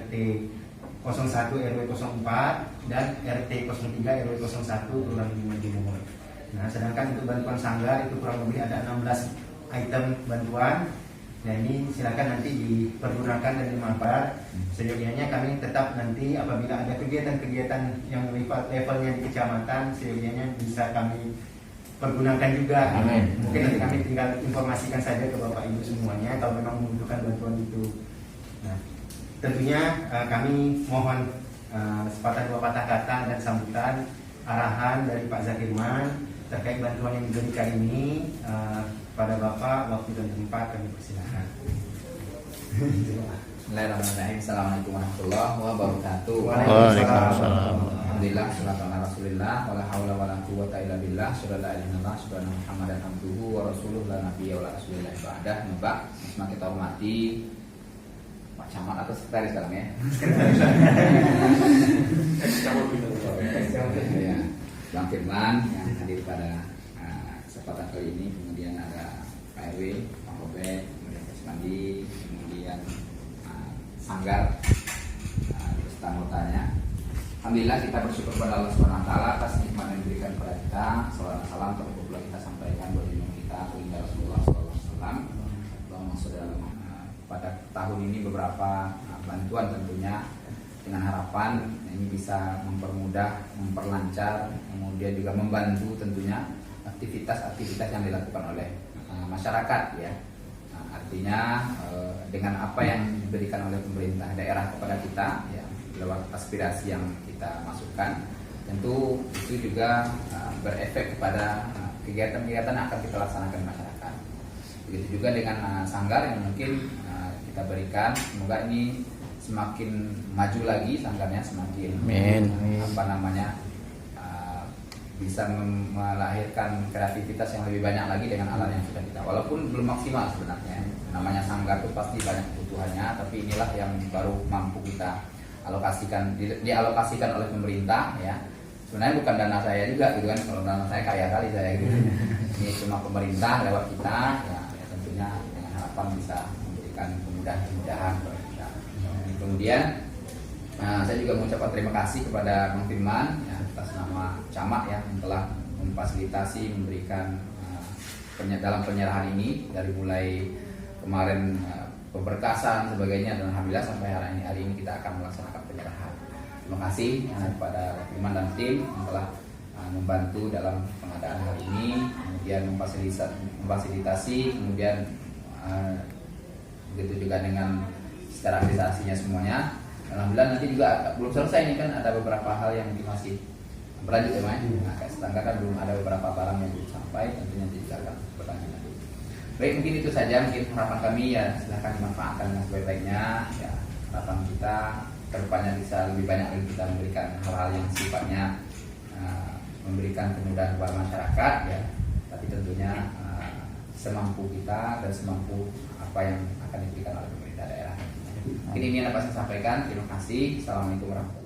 RT 01 RW 04 dan RT 03 RW 01 Kelurahan Bendungan Timur. Nah, sedangkan untuk bantuan sanggar itu kurang lebih ada 16 item bantuan. Nah, ini silakan nanti dipergunakan dan dimanfaat. Seyogianya kami tetap nanti apabila ada kegiatan-kegiatan yang levelnya di kecamatan, seyogianya bisa kami pergunakan juga. Amin. Mungkin nanti kami tinggal informasikan saja ke Bapak Ibu semuanya kalau memang membutuhkan bantuan itu. Nah, tentunya kami mohon sepatah dua patah kata dan sambutan arahan dari Pak Zakirman terkait bantuan yang diberikan ini. Pada Bapak, waktu dan tempat kami persilakan. Bismillahirrahmanirrahim. Assalamualaikum warahmatullahi wabarakatuh. Waalaikumsalam. Alhamdulillah, salatu ala rasulillah, wala hawla wala quwwata illa billah, syada la ilaha illallah, syada Muhammadan abduhu wa rasuluh, la nabiyya wala rasulillah ba'dah. Mbak, semua kita hormati Pak Camat atau sekretaris sekarang ya. Ya, Bang Firman yang hadir pada kesempatan kali ini, kemudian ada Pak RW, Pak Obed, kemudian Pak Mandi, kemudian Sanggar, terus anggotanya. Alhamdulillah kita bersyukur kepada Allah SWT atas nikmat yang diberikan kepada kita. Salam salam terpulang kita sampaikan buat imam kita, baginda Rasulullah SAW. Pada tahun ini beberapa bantuan tentunya dengan harapan ini bisa mempermudah, memperlancar, kemudian juga membantu tentunya aktivitas-aktivitas yang dilakukan oleh masyarakat ya. Artinya dengan apa yang diberikan oleh pemerintah daerah kepada kita ya, lewat aspirasi yang kita masukkan, tentu itu juga berefek kepada kegiatan-kegiatan yang akan kita laksanakan di masyarakat. Begitu juga dengan sanggar yang mungkin kita berikan, semoga ini semakin maju lagi sanggarnya, semakin bisa melahirkan kreativitas yang lebih banyak lagi dengan alat yang sudah kita, walaupun belum maksimal sebenarnya. Namanya sanggar itu pasti banyak kebutuhannya, tapi inilah yang baru mampu kita alokasikan, dialokasikan oleh pemerintah ya. Sebenarnya bukan dana saya juga gitu kan, kalau dana saya kaya kali saya gitu. Ini cuma pemerintah lewat kita ya, tentunya dengan harapan bisa memberikan kemudahan kepada kita. Kemudian saya juga mengucapkan terima kasih kepada Bang Firman ya, atas nama Camat ya, yang telah memfasilitasi, memberikan dalam penyerahan ini dari mulai kemarin pemberkasan sebagainya, dan alhamdulillah sampai hari ini kita akan melaksanakan penyerahan. Terima kasih kepada Bang Firman dan tim yang telah membantu dalam pengadaan hari ini, kemudian memfasilitasi, kemudian begitu juga dengan secara administrasinya semuanya. Alhamdulillah nanti juga belum selesai ini kan, ada beberapa hal yang masih berlanjut ya Mas. Nah, kayak tetangga kan belum ada beberapa barang yang belum sampai, tentunya nanti juga akan berlanjut nanti. Baik, mungkin itu saja mungkin harapan kami ya, silahkan dimanfaatkan dengan sebaik-baiknya ya. Harapan kita kedepannya bisa lebih banyak lagi kita memberikan hal-hal yang sifatnya memberikan kemudahan kepada masyarakat ya, tapi tentunya semampu kita dan semampu apa yang akan diberikan oleh pemerintah daerah. Mungkin ini yang dapat saya sampaikan. Terima kasih. Assalamualaikum warahmatullahi wabarakatuh.